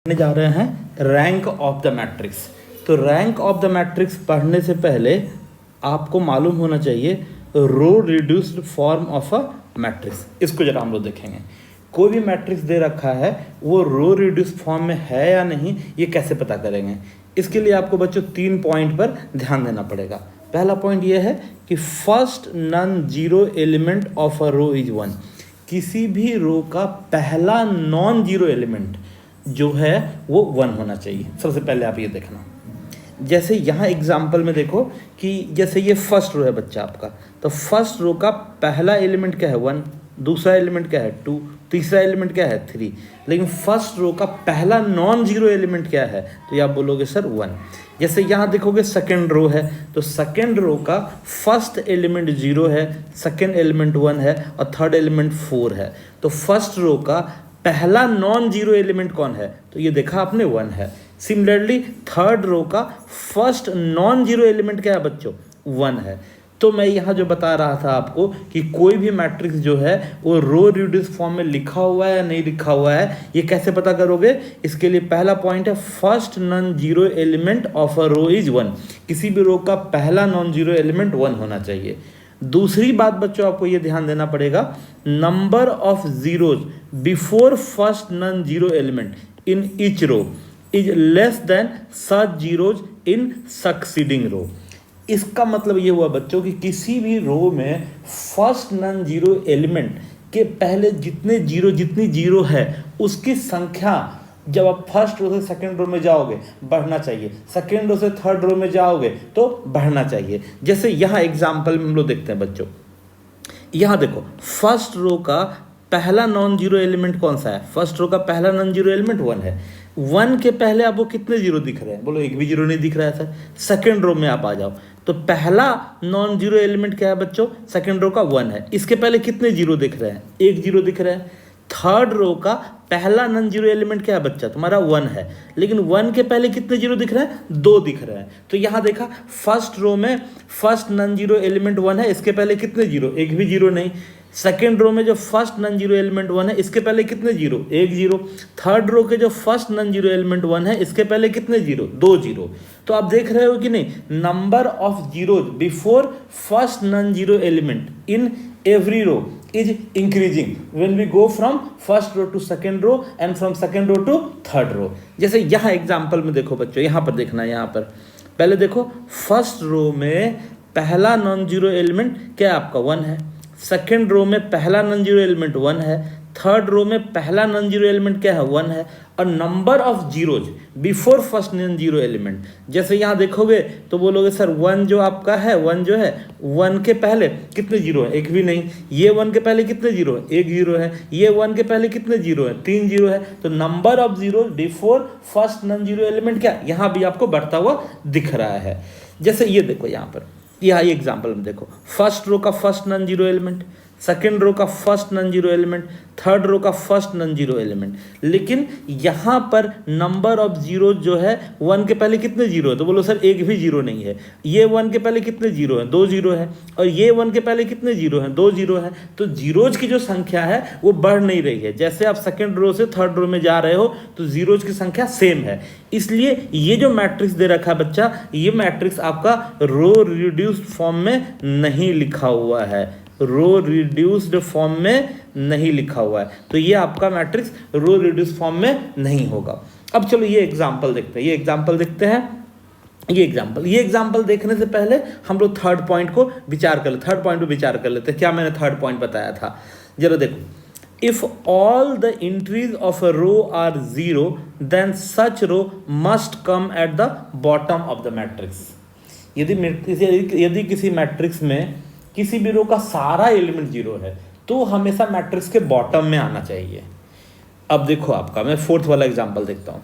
पढ़ने जा रहे हैं रैंक ऑफ द मैट्रिक्स। तो रैंक ऑफ द मैट्रिक्स पढ़ने से पहले आपको मालूम होना चाहिए row reduced form of a matrix. इसको जरा हम लोग देखेंगे। कोई भी मैट्रिक्स दे रखा है वो रो रिड्यूस्ड फॉर्म में है या नहीं, ये कैसे पता करेंगे। इसके लिए आपको बच्चों 3 पॉइंट पर ध्यान देना पड़ेगा। पहला पॉइंट ये है कि first non zero element of a row is 1। किसी भी रो का पहला नॉन जीरो एलिमेंट जो है वो 1 होना चाहिए। सबसे पहले आप ये देखना, जैसे यहाँ एग्जाम्पल में देखो कि जैसे ये फर्स्ट रो है बच्चा आपका, तो फर्स्ट रो का पहला एलिमेंट क्या है 1, दूसरा एलिमेंट क्या है 2, तीसरा एलिमेंट क्या है 3, लेकिन फर्स्ट रो का पहला नॉन जीरो एलिमेंट क्या है, तो ये आप बोलोगे सर 1। जैसे यहाँ देखोगे सेकेंड रो है, तो सेकेंड रो का फर्स्ट एलिमेंट 0 है, सेकेंड एलिमेंट 1 है और थर्ड एलिमेंट 4 है। तो फर्स्ट रो का पहला नॉन जीरो एलिमेंट कौन है, तो ये देखा आपने 1 है। सिमिलरली थर्ड रो का फर्स्ट नॉन जीरो एलिमेंट क्या है बच्चों, 1 है। तो मैं यहाँ जो बता रहा था आपको कि कोई भी मैट्रिक्स जो है वो रो रिड्यूस फॉर्म में लिखा हुआ है या नहीं लिखा हुआ है, ये कैसे पता करोगे। इसके लिए पहला पॉइंट है first non zero element of a row is 1। किसी भी रो का पहला नॉन जीरो एलिमेंट 1 होना चाहिए। दूसरी बात बच्चों आपको ये ध्यान देना पड़ेगा, number of zeros before first non zero element in each row is less than such zeros in succeeding row. इसका मतलब ये हुआ बच्चों कि किसी भी रो में फर्स्ट नॉन जीरो एलिमेंट के पहले जितनी जीरो है उसकी संख्या जब आप फर्स्ट रो से सेकंड रो में जाओगे बढ़ना चाहिए, सेकंड रो से थर्ड रो में जाओगे तो बढ़ना चाहिए। जैसे यहाँ एग्जाम्पल में हम लोग देखते हैं बच्चों, यहाँ देखो फर्स्ट रो का पहला नॉन जीरो एलिमेंट कौन सा है, फर्स्ट रो का पहला नॉन जीरो एलिमेंट 1 है। 1 के पहले आपको कितने जीरो दिख रहे हैं, बोलो एक भी जीरो नहीं दिख रहा है सर। सेकंड रो में आप आ जाओ, तो पहला नॉन जीरो एलिमेंट क्या है बच्चों, सेकंड रो का 1 है। इसके पहले कितने जीरो दिख रहे हैं, एक जीरो दिख रहा है। थर्ड रो का पहला नॉन जीरो एलिमेंट क्या है बच्चा, तुम्हारा 1 है, लेकिन 1 के पहले कितने जीरो दिख रहे हैं, 2 दिख रहे हैं। तो यहाँ देखा फर्स्ट रो में फर्स्ट नॉन जीरो एलिमेंट 1 है, इसके पहले कितने जीरो, एक भी जीरो नहीं। सेकेंड रो में जो फर्स्ट नॉन जीरो एलिमेंट 1 है, इसके पहले कितने जीरो, एक जीरो। थर्ड रो के जो फर्स्ट नॉन जीरो एलिमेंट 1 है, इसके पहले कितने जीरो, 2 जीरो। तो आप देख रहे हो कि नहीं, number of zero before first non zero element in every row is increasing when we go from first row to second row and from second row to third row। जैसे यहाँ example में देखो बच्चों, यहाँ पर देखना, यहाँ पर पहले देखो फर्स्ट रो में पहला नॉन जीरो एलिमेंट क्या है आपका 1 है, सेकेंड रो में पहला नॉन जीरो एलिमेंट 1 है, थर्ड रो में पहला नॉन जीरो एलिमेंट क्या है 1 है, और number of zeros before first non zero element. जैसे यहाँ देखोगे तो बोलोगे सर 1 जो आपका है, 1 जो है 1 के पहले कितने जीरो है, एक भी नहीं। ये 1 के पहले कितने जीरो है, एक जीरो है। ये 1 के पहले कितने जीरो है, 3 जीरो है। तो number of zero before first non zero element क्या, यहाँ भी आपको बढ़ता हुआ दिख रहा है। जैसे ये देखो यहाँ पर, यहाँ ये एग्जाम्पल में देखो, फर्स्ट रो का first non zero element, second row का first non zero element, third row का फर्स्ट नॉन जीरो एलिमेंट, लेकिन यहाँ पर नंबर ऑफ जीरो जो है 1 के पहले कितने जीरो है, तो बोलो सर एक भी जीरो नहीं है। ये 1 के पहले कितने जीरो है, 2 जीरो है, और ये 1 के पहले कितने जीरो हैं, 2 जीरो है। तो जीरोज की जो संख्या है वो बढ़ नहीं रही है। जैसे आप सेकेंड रो से थर्ड रो में जा रहे हो तो जीरोज की संख्या सेम है। इसलिए ये जो मैट्रिक्स दे रखा है बच्चा, ये मैट्रिक्स आपका रो रिड्यूस्ड फॉर्म में नहीं लिखा हुआ है, रो रिड्यूस्ड फॉर्म में नहीं लिखा हुआ है, तो ये आपका मैट्रिक्स रो रिड्यूस्ड फॉर्म में नहीं होगा। अब चलो ये एग्जांपल देखते हैं, ये एग्जांपल देखते हैं। ये एग्जांपल देखने से पहले हम लोग थर्ड पॉइंट को विचार कर लेते, थर्ड पॉइंट को विचार कर लेते हैं। क्या मैंने थर्ड पॉइंट बताया था, जरा देखो, if all the entries of a row are 0 then such row must come at the bottom of the matrix. यदि किसी मैट्रिक्स में किसी भी रो का सारा एलिमेंट 0 है तो हमेशा मैट्रिक्स के बॉटम में आना चाहिए। अब देखो आपका, मैं फोर्थ वाला एग्जांपल देखता हूँ।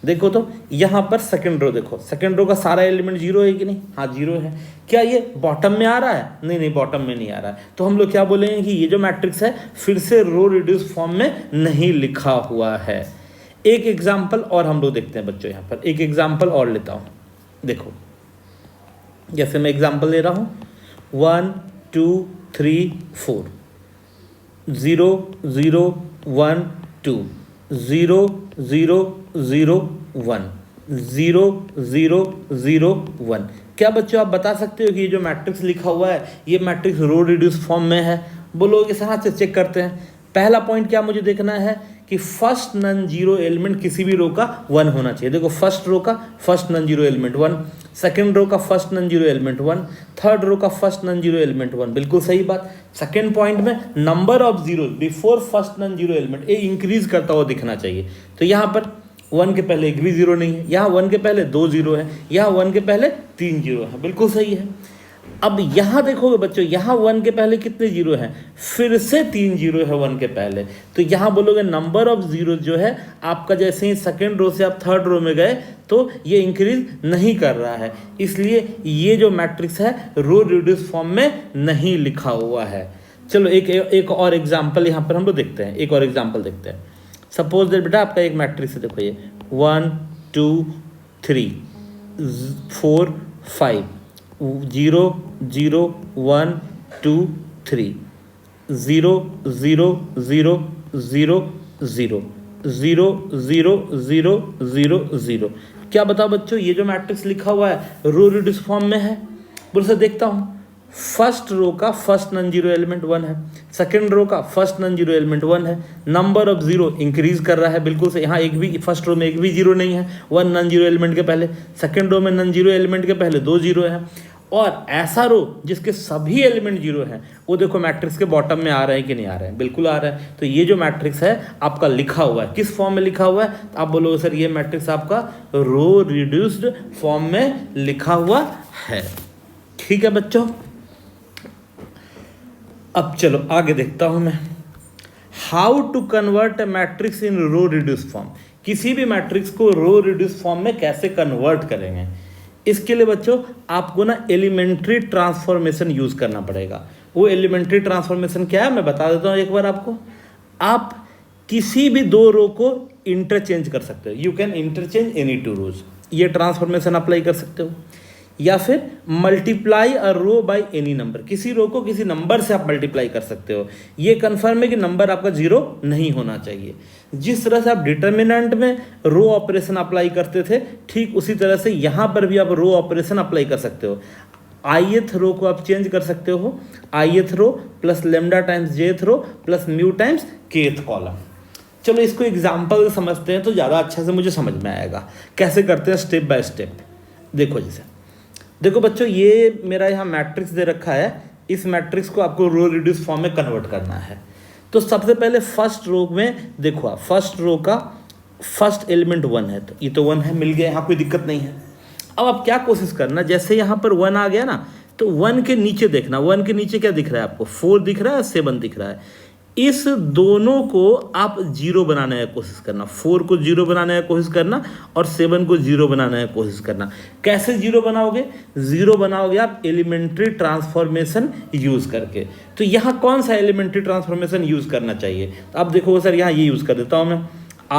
देखो तो यहाँ पर सेकंड रो देखो, सेकंड रो का सारा एलिमेंट 0 है कि नहीं, हाँ 0 है। क्या ये बॉटम में आ रहा है, नहीं बॉटम में नहीं आ रहा है। तो हम लोग क्या बोलेंगे कि ये जो मैट्रिक्स है फिर से रो रिड्यूस फॉर्म में नहीं लिखा हुआ है। एक एग्जाम्पल और हम लोग देखते हैं बच्चों, यहाँ पर एक एग्जाम्पल और लेता हूँ। देखो जैसे मैं एग्जाम्पल ले रहा हूँ 1 2 3 4 0 0 1 2 0 0 0 1 0 0 0 1। क्या बच्चों आप बता सकते हो कि ये जो मैट्रिक्स लिखा हुआ है ये मैट्रिक्स रो रिड्यूस फॉर्म में है? बोलोगे सर हाँ, से चेक करते हैं। पहला पॉइंट क्या मुझे देखना है कि फर्स्ट नन जीरो एलिमेंट किसी भी रो का 1 होना चाहिए। देखो फर्स्ट रो का first non zero element 1, second row का first non zero element 1, third row का फर्स्ट नन जीरो एलिमेंट 1। बिल्कुल सही बात। सेकंड पॉइंट में number of zero before first non zero element ये इंक्रीज करता हुआ दिखना चाहिए। तो यहाँ पर 1 के पहले एक भी जीरो नहीं है, यहाँ 1 के पहले 2 जीरो है, यहाँ 1 के पहले 3 जीरो है। बिल्कुल सही है। अब यहाँ देखोगे बच्चों, यहाँ 1 के पहले कितने जीरो हैं? फिर से 3 जीरो है 1 के पहले। तो यहाँ बोलोगे नंबर ऑफ जीरो जो है आपका, जैसे ही सेकेंड रो से आप थर्ड रो में गए तो ये इंक्रीज नहीं कर रहा है, इसलिए ये जो मैट्रिक्स है रो रिड्यूस फॉर्म में नहीं लिखा हुआ है। चलो एक और एग्जाम्पल यहाँ पर हम लोग देखते हैं। एक और एग्जाम्पल देखते हैं। सपोज दैट बेटा आपका एक मैट्रिक्स है, देखो ये 1 2 3 4 5 0 0 1 2 3 0 0 0 0 0 0 0 0 0 0। क्या बताओ बच्चों ये जो मैट्रिक्स लिखा हुआ है रो रिड्यूस फॉर्म में है? बोलो सर देखता हूँ। फर्स्ट रो का फर्स्ट नन जीरो एलिमेंट 1 है, सेकंड रो का फर्स्ट नन जीरो एलिमेंट 1 है, नंबर ऑफ जीरो इंक्रीज कर रहा है। बिल्कुल से यहाँ एक भी फर्स्ट रो में एक भी जीरो नहीं है 1 नन जीरो एलिमेंट के पहले, सेकंड रो में नन जीरो एलिमेंट के पहले 2 जीरो है, और ऐसा रो जिसके सभी एलिमेंट जीरो हैं वो देखो मैट्रिक्स के बॉटम में आ रहे हैं कि नहीं आ रहे हैं? बिल्कुल आ रहा है। तो ये जो मैट्रिक्स है आपका लिखा हुआ है किस फॉर्म में लिखा हुआ है? तो आप बोलोगे सर ये मैट्रिक्स आपका रो रिड्यूस्ड फॉर्म में लिखा हुआ है। ठीक है बच्चों, अब चलो आगे देखता हूं मैं। How to convert a matrix in row reduce form. किसी भी मैट्रिक्स को रो रिड्यूस फॉर्म में कैसे कन्वर्ट करेंगे? इसके लिए बच्चों आपको ना एलिमेंट्री ट्रांसफॉर्मेशन यूज करना पड़ेगा। वो एलिमेंट्री ट्रांसफॉर्मेशन क्या है मैं बता देता हूँ एक बार आपको। आप किसी भी दो रो को इंटरचेंज कर सकते हो। You can interchange any two rows. ये ट्रांसफॉर्मेशन अप्लाई कर सकते हो। या फिर multiply a row by any number. किसी रो को किसी नंबर से आप मल्टीप्लाई कर सकते हो। ये कंफर्म है कि नंबर आपका जीरो नहीं होना चाहिए। जिस तरह से आप डिटर्मिनेंट में रो ऑपरेशन अप्लाई करते थे ठीक उसी तरह से यहाँ पर भी आप रो ऑपरेशन अप्लाई कर सकते हो। ith रो को आप चेंज कर सकते हो। ith row plus lambda times jth row plus mu times kth column. चलो इसको एग्जाम्पल समझते हैं तो ज़्यादा अच्छा से मुझे समझ में आएगा कैसे करते हैं स्टेप बाय स्टेप। देखो जैसे देखो बच्चों ये मेरा यहाँ मैट्रिक्स दे रखा है। इस मैट्रिक्स को आपको रो रिड्यूस फॉर्म में कन्वर्ट करना है। तो सबसे पहले फर्स्ट रो में देखो आप, फर्स्ट रो का फर्स्ट एलिमेंट 1 है तो ये तो 1 है, मिल गया, यहाँ कोई दिक्कत नहीं है। अब आप क्या कोशिश करना, जैसे यहाँ पर 1 आ गया ना तो 1 के नीचे देखना। 1 के नीचे क्या दिख रहा है आपको? 4 दिख रहा है, 7 दिख रहा है। इस दोनों को आप जीरो बनाने की कोशिश करना। 4 को जीरो बनाने की कोशिश करना और 7 को जीरो बनाने की कोशिश करना। कैसे जीरो बनाओगे? जीरो बनाओगे आप एलिमेंट्री ट्रांसफॉर्मेशन यूज करके। तो यहाँ कौन सा एलिमेंट्री ट्रांसफॉर्मेशन यूज करना चाहिए? तो आप देखो सर यहाँ ये यूज कर देता हूँ मैं।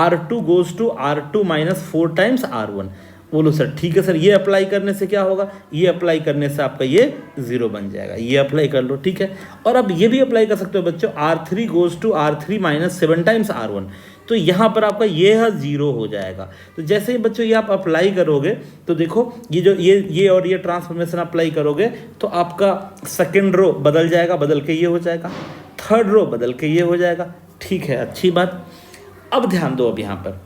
R2 goes to R2 minus 4 times R1। बोलो सर ठीक है सर, ये अप्लाई करने से क्या होगा? ये अप्लाई करने से आपका ये जीरो बन जाएगा। ये अप्लाई कर लो, ठीक है। और अब ये भी अप्लाई कर सकते हो बच्चों, R3 goes to R3 minus 7 times R1। तो यहाँ पर आपका ये है जीरो हो जाएगा। तो जैसे ही बच्चों ये आप अप्लाई करोगे तो देखो ये जो ये और ये ट्रांसफॉर्मेशन अप्लाई करोगे तो आपका सेकेंड रो बदल जाएगा, बदल के ये हो जाएगा, थर्ड रो बदल के ये हो जाएगा। ठीक है, अच्छी बात। अब ध्यान दो, अब यहाँ पर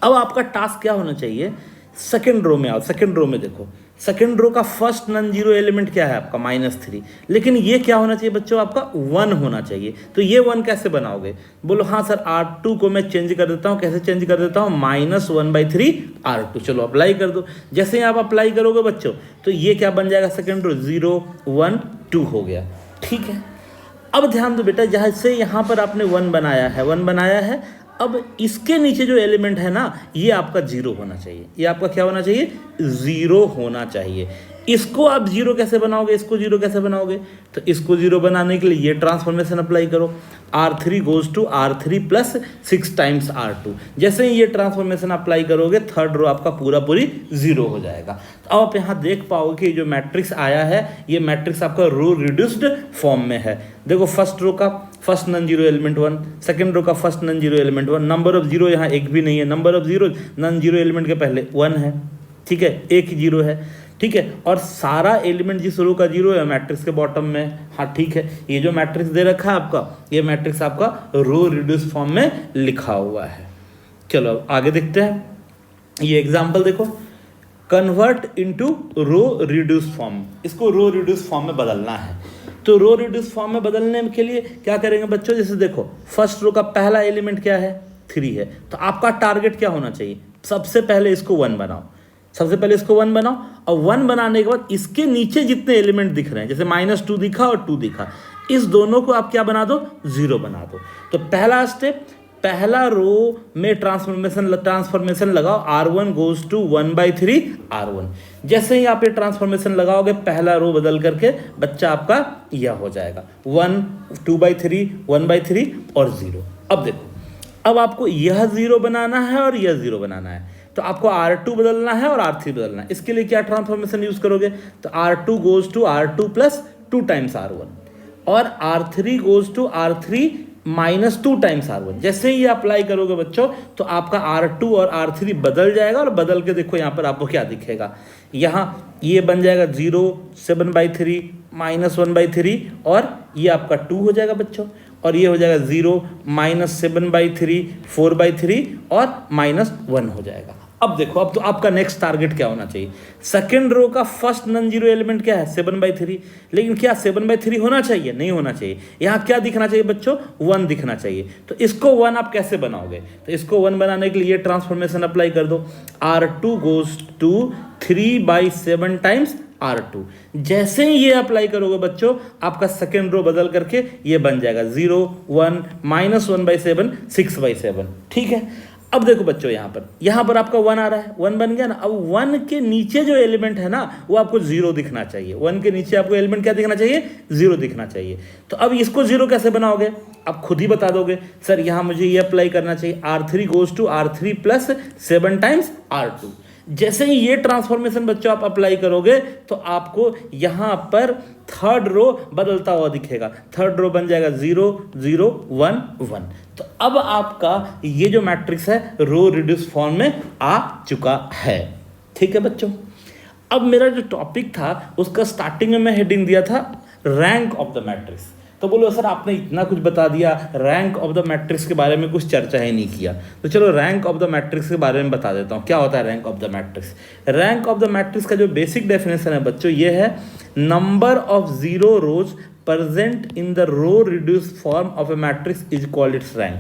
अब आपका टास्क क्या होना चाहिए? सेकेंड रो में आओ। सेकेंड रो में देखो, सेकेंड रो का फर्स्ट नन जीरो एलिमेंट क्या है आपका? -3। लेकिन ये क्या होना चाहिए बच्चों? आपका 1 होना चाहिए। तो ये 1 कैसे बनाओगे? बोलो हाँ सर R2 को मैं चेंज कर देता हूँ। कैसे चेंज कर देता हूँ? -1/3 R2। चलो अप्लाई कर दो। जैसे ही आप अप्लाई करोगे बच्चों तो ये क्या बन जाएगा? सेकेंड रो 0 1 2 हो गया। ठीक है, अब ध्यान दो बेटा, जैसे यहाँ पर आपने 1 बनाया है, 1 बनाया है, अब इसके नीचे जो एलिमेंट है ना ये आपका जीरो होना चाहिए। ये आपका क्या होना चाहिए? जीरो होना चाहिए। इसको आप जीरो कैसे बनाओगे? इसको जीरो कैसे बनाओगे? तो इसको जीरो बनाने के लिए ये ट्रांसफॉर्मेशन अप्लाई करो। R3 goes to R3 plus 6 times R2। जैसे ही ये ट्रांसफॉर्मेशन अप्लाई करोगे थर्ड रो आपका पूरा पूरी जीरो हो जाएगा। तो अब आप यहाँ देख पाओगे कि जो मैट्रिक्स आया है ये मैट्रिक्स आपका रो रिड्यूस्ड फॉर्म में है। देखो फर्स्ट रो का first non zero element 1, second row का first non zero element 1, number of zero यहाँ एक भी नहीं है, number of zero non zero element के पहले 1 है, ठीक है, एक ही जीरो है, ठीक है, और सारा एलिमेंट जिस रो का जीरो है मैट्रिक्स के बॉटम में, हाँ ठीक है, ये जो मैट्रिक्स दे रखा है आपका, ये मैट्रिक्स आपका रो रिड्यूस फॉर्म में लिखा हुआ है। चलो अब आगे देखते हैं, ये एग्जाम्पल देखो, convert into row reduce form, इसको रो रिड्यूस फॉर्म में बदलना है। तो रो रिड्यूस फॉर्म में बदलने के लिए क्या करेंगे बच्चों, जैसे देखो फर्स्ट रो का पहला एलिमेंट क्या है, 3 है, तो आपका टारगेट क्या होना चाहिए, सबसे पहले इसको 1 बनाओ, सबसे पहले इसको 1 बनाओ, और 1 बनाने के बाद इसके नीचे जितने एलिमेंट दिख रहे हैं, जैसे -2 दिखा और 2 दिखा, इस दोनों को आप क्या बना दो, 0 बना दो। तो पहला स्टेप, पहला रो में ट्रांसफॉर्मेशन लगाओ, R1 goes to 1/3 R1। जैसे ही आप ये ट्रांसफॉर्मेशन लगाओगे पहला रो बदल करके बच्चा आपका यह हो जाएगा 1 2/3 1/3 और 0। अब देखो, अब आपको यह 0 बनाना है और यह 0 बनाना है, तो आपको R2 बदलना है और R3 बदलना है। इसके लिए क्या ट्रांसफॉर्मेशन यूज करोगे, तो R2 goes to R2 + 2 times R1 और R3 goes to R3 -2 times R1। जैसे ही अप्लाई करोगे बच्चों तो आपका R2 और R3 बदल जाएगा, और बदल के देखो यहाँ पर आपको क्या दिखेगा, यहाँ ये बन जाएगा 0 7/3 -1/3 और ये आपका 2 हो जाएगा बच्चों, और ये हो जाएगा 0 -7/3 4/3 और -1 हो जाएगा। अब देखो, अब तो आपका नेक्स्ट टारगेट क्या होना चाहिए, सेकंड रो का फर्स्ट नॉन जीरो एलिमेंट क्या है, 7/3, लेकिन क्या 7/3 होना चाहिए, नहीं होना चाहिए, यहाँ क्या दिखना चाहिए बच्चों, 1 दिखना चाहिए। तो इसको 1 आप कैसे बनाओगे, तो इसको 1 बनाने के लिए ट्रांसफॉर्मेशन अप्लाई कर दो, R2 goes to 3/7 times R2। जैसे ही ये अप्लाई करोगे बच्चों आपका सेकेंड रो बदल करके ये बन जाएगा 0 1 -1/7 6/7, ठीक है। अब देखो बच्चों, यहाँ पर आपका 1 आ रहा है, 1 बन गया ना। अब 1 के नीचे जो एलिमेंट है ना वो आपको 0 दिखना चाहिए, 1 के नीचे आपको एलिमेंट क्या दिखना चाहिए, 0 दिखना चाहिए। तो अब इसको 0 कैसे बनाओगे, आप खुद ही बता दोगे, सर यहाँ मुझे ये अप्लाई करना चाहिए, R3 goes to R3 + 7 times R2। जैसे ही ये ट्रांसफॉर्मेशन बच्चों आप अप्लाई करोगे तो आपको यहाँ पर थर्ड रो बदलता हुआ दिखेगा, थर्ड रो बन जाएगा 0 0 1 1। तो अब आपका ये जो मैट्रिक्स है रो रिड्यूस फॉर्म में आ चुका है, ठीक है बच्चों। अब मेरा जो टॉपिक था उसका स्टार्टिंग में मैं हेडिंग दिया था रैंक ऑफ द मैट्रिक्स। तो बोलो सर आपने इतना कुछ बता दिया, रैंक ऑफ द मैट्रिक्स के बारे में कुछ चर्चा ही नहीं किया। तो चलो रैंक ऑफ द मैट्रिक्स के बारे में बता देता हूँ, क्या होता है rank of the matrix. Rank of the matrix का जो बेसिक डेफिनेशन है बच्चों ये है, number of 0 rows present in the row reduce form of a matrix is called its rank.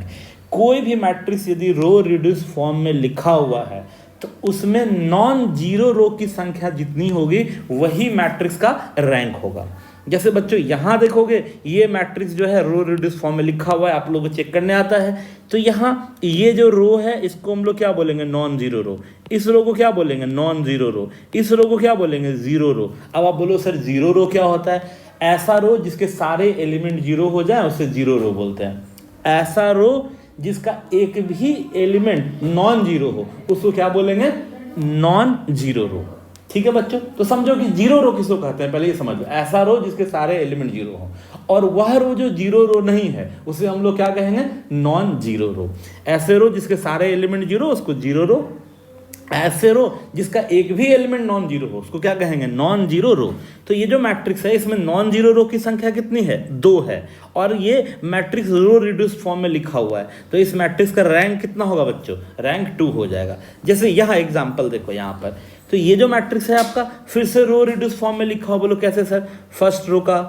कोई भी मैट्रिक्स यदि रो रिड्यूस फॉर्म में लिखा हुआ है तो उसमें नॉन जीरो रो की संख्या जितनी होगी वही मैट्रिक्स का रैंक होगा। जैसे बच्चों यहाँ देखोगे ये मैट्रिक्स जो है रो रिड्यूस फॉर्म में लिखा हुआ है, आप लोगों को चेक करने आता है। तो यहाँ ये जो रो है इसको हम लोग क्या बोलेंगे, नॉन जीरो रो। इस रो को क्या बोलेंगे, नॉन जीरो रो। इस रो को क्या बोलेंगे, जीरो रो। अब आप बोलो सर जीरो रो क्या होता है, ऐसा रो जिसके सारे एलिमेंट जीरो हो जाए उसे जीरो रो बोलते हैं। ऐसा रो जिसका एक भी एलिमेंट नॉन जीरो हो उसको क्या बोलेंगे, नॉन जीरो रो। ठीक है बच्चों, तो समझो कि जीरो रो किसको कहते हैं, पहले ये समझो। ऐसा रो जिसके सारे एलिमेंट जीरो हो, और वह रो जो जीरो रो नहीं है उसे हम लोग क्या कहेंगे, नॉन जीरो रो। ऐसे रो जिसके सारे एलिमेंट जीरो उसको जीरो रो। ऐसे रो जिसका एक भी एलिमेंट नॉन जीरो हो उसको क्या कहेंगे, नॉन जीरो रो। तो ये जो मैट्रिक्स है इसमें नॉन जीरो रो की संख्या कितनी है, 2 है, और ये मैट्रिक्स रो रिड्यूस फॉर्म में लिखा हुआ है। तो इस मैट्रिक्स का रैंक कितना होगा बच्चों, रैंक 2 हो जाएगा। जैसे यहाँ एग्जाम्पल देखो यहाँ पर, तो ये जो मैट्रिक्स है आपका फिर से रो रिड्यूस फॉर्म में लिखा हुआ। बोलो कैसे सर, फर्स्ट रो का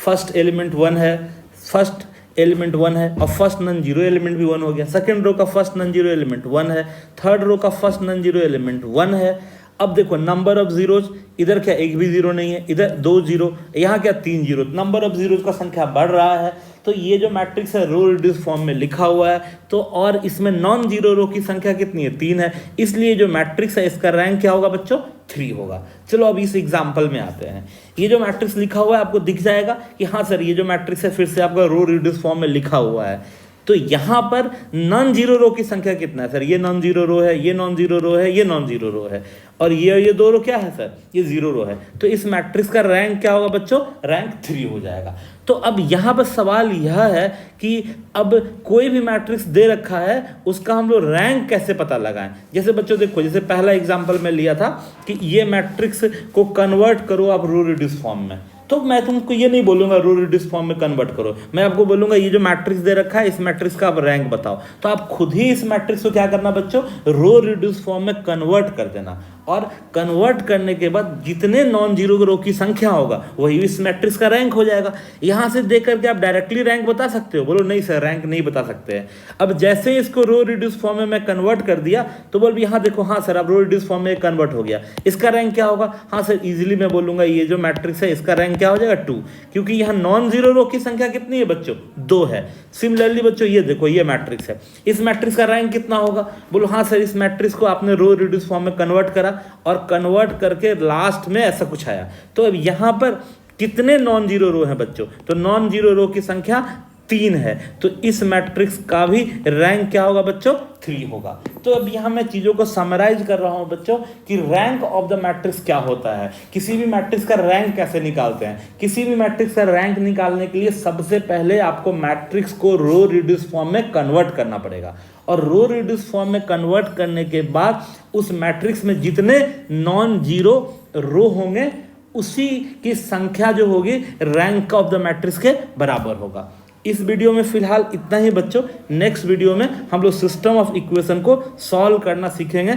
फर्स्ट एलिमेंट 1 है, फर्स्ट एलिमेंट 1 है, और फर्स्ट नॉन जीरो एलिमेंट भी 1 हो गया। सेकंड रो का फर्स्ट नॉन जीरो एलिमेंट 1 है, थर्ड रो का फर्स्ट नॉन जीरो एलिमेंट 1 है। अब देखो नंबर ऑफ जीरोज, इधर क्या एक भी जीरो नहीं है, इधर 2 जीरो, यहाँ क्या 3 जीरो। नंबर ऑफ जीरोज का संख्या बढ़ रहा है। तो ये जो मैट्रिक्स है रो रिड्यूस फॉर्म में लिखा हुआ है। तो और इसमें नॉन जीरो रो की संख्या कितनी है, 3 है। इसलिए जो मैट्रिक्स है इसका रैंक क्या होगा बच्चों, 3 होगा। चलो अब इस एग्जाम्पल में आते हैं। ये जो मैट्रिक्स लिखा हुआ है आपको दिख जाएगा कि हाँ सर ये जो मैट्रिक्स है फिर से आपका रो रिड्यूस फॉर्म में लिखा हुआ है। तो यहाँ पर नॉन जीरो रो की संख्या कितना है, सर ये नॉन जीरो रो है, ये नॉन जीरो रो है, ये नॉन जीरो रो है, और ये 2 रो क्या है सर, ये 0 रो है, तो इस मैट्रिक्स का रैंक क्या होगा बच्चों, रैंक 3 हो जाएगा। तो अब यहाँ पर सवाल यह है कि अब कोई भी मैट्रिक्स दे रखा है उसका हम लोग रैंक कैसे पता लगाएं। जैसे बच्चों देखो, जैसे पहला एग्जांपल मैं लिया था कि ये मैट्रिक्स को कन्वर्ट करो आप रो रिड्यूस फॉर्म में, तो मैं तुमको ये नहीं बोलूंगा रो रिड्यूस फॉर्म में कन्वर्ट करो, मैं आपको बोलूंगा ये जो मैट्रिक्स दे रखा है इस मैट्रिक्स का आप रैंक बताओ। तो आप खुद ही इस मैट्रिक्स को क्या करना बच्चों, रो रिड्यूस फॉर्म में कन्वर्ट कर देना, और कन्वर्ट करने के बाद जितने नॉन जीरो रो की संख्या होगा वही इस मैट्रिक्स का रैंक हो जाएगा। यहां से देख करके आप डायरेक्टली रैंक बता सकते हो, बोलो नहीं सर रैंक नहीं बता सकते हैं। अब जैसे ही इसको रो रिड्यूस फॉर्म में मैं कन्वर्ट कर दिया तो बोल यहाँ देखो, हाँ सर अब रो रिड्यूस फॉर्म में कन्वर्ट हो गया, इसका रैंक क्या होगा, हाँ सर इजीली मैं बोलूंगा ये जो मैट्रिक्स है इसका रैंक क्या हो जाएगा 2, क्योंकि यहाँ नॉन जीरो रो की संख्या कितनी है बच्चों, 2 है। सिमिलरली बच्चों ये देखो ये मैट्रिक्स है, इस मैट्रिक्स का रैंक कितना होगा, बोलो हाँ सर इस मैट्रिक्स को आपने रो रिड्यूस फॉर्म में कन्वर्ट करा और कन्वर्ट करके लास्ट में ऐसा कुछ आया। तो अब यहाँ पर कितने नॉन जीरो रो हैं बच्चों, तो नॉन जीरो रो की संख्या 3 है, तो इस मैट्रिक्स का भी रैंक क्या होगा बच्चों, 3 होगा। तो अब यहाँ मैं चीज़ों को समराइज कर रहा हूँ बच्चों कि रैंक ऑफ द मैट्रिक्स क्या होता है, किसी भी मैट्रिक्स का रैंक कैसे निकालते हैं। किसी भी मैट्रिक्स का रैंक निकालने के लिए सबसे पहले आपको मैट्रिक्स को रो रिड्यूस फॉर्म में कन्वर्ट करना पड़ेगा, और रो रिड्यूस फॉर्म में कन्वर्ट करने के बाद उस मैट्रिक्स में जितने नॉन जीरो रो होंगे उसी की संख्या जो होगी रैंक ऑफ द मैट्रिक्स के बराबर होगा। इस वीडियो में फिलहाल इतना ही बच्चों, नेक्स्ट वीडियो में हम लोग सिस्टम ऑफ इक्वेशन को सॉल्व करना सीखेंगे।